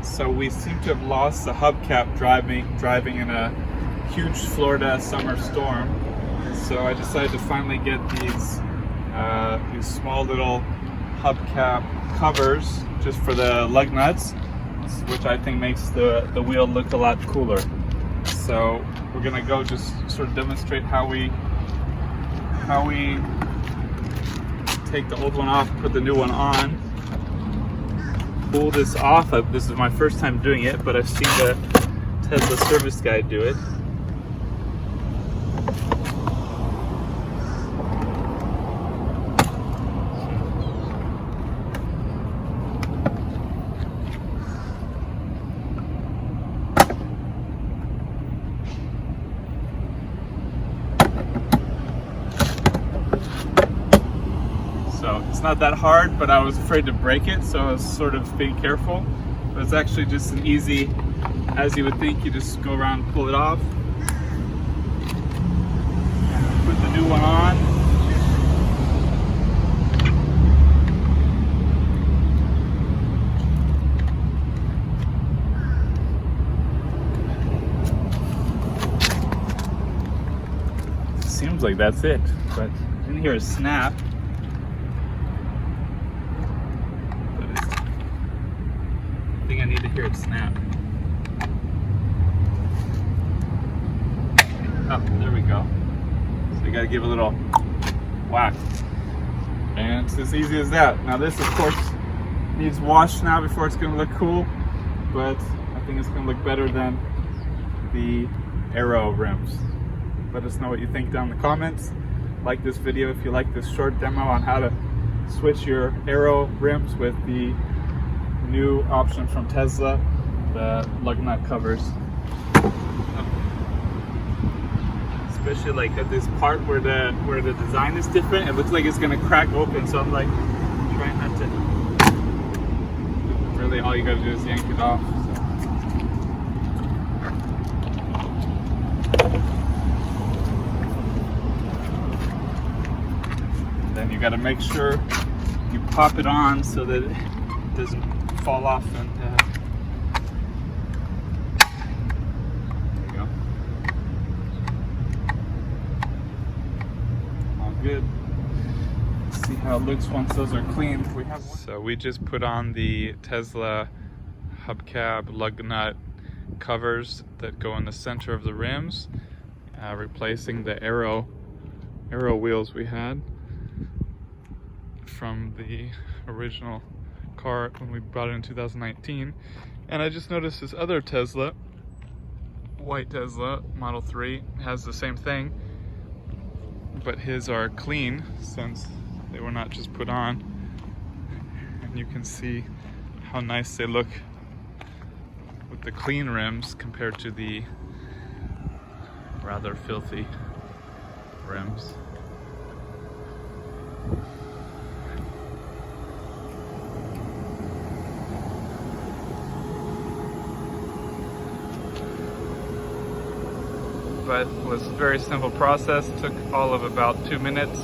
So we seem to have lost the hubcap driving in a huge Florida summer storm. So I decided to finally get these small little hubcap covers just for the lug nuts, which I think makes the wheel look a lot cooler. So we're gonna go just sort of demonstrate how we take the old one off, put the new one on, pull this off. This is my first time doing it, but I've seen the Tesla service guy do it. So it's not that hard, but I was afraid to break it, so I was sort of being careful. But it's actually just an easy, as you would think, you just go around and pull it off. Put the new one on. Seems like that's it, but I didn't hear a snap. I think I need to hear it snap. Oh, there we go. So you gotta give a little whack. And it's as easy as that. Now this, of course, needs washed now before it's gonna look cool, but I think it's gonna look better than the Aero rims. Let us know what you think down in the comments. Like this video if you like this short demo on how to switch your Aero rims with the new option from Tesla, the lug nut covers. Especially like at this part where the design is different, it looks like it's gonna crack open. So I'm like trying not to. Really, all you gotta do is yank it off. Then you gotta make sure you pop it on so that it doesn't fall off, and there you go. All good. Let's see how it looks once those are cleaned. So we just put on the Tesla hubcap lug nut covers that go in the center of the rims, replacing the Aero wheels we had from the original car when we brought it in 2019. And I just noticed this other Tesla, white Tesla Model 3, has the same thing, but his are clean since they were not just put on. And you can see how nice they look with the clean rims compared to the rather filthy rims. But it was a very simple process. Took all of about 2 minutes.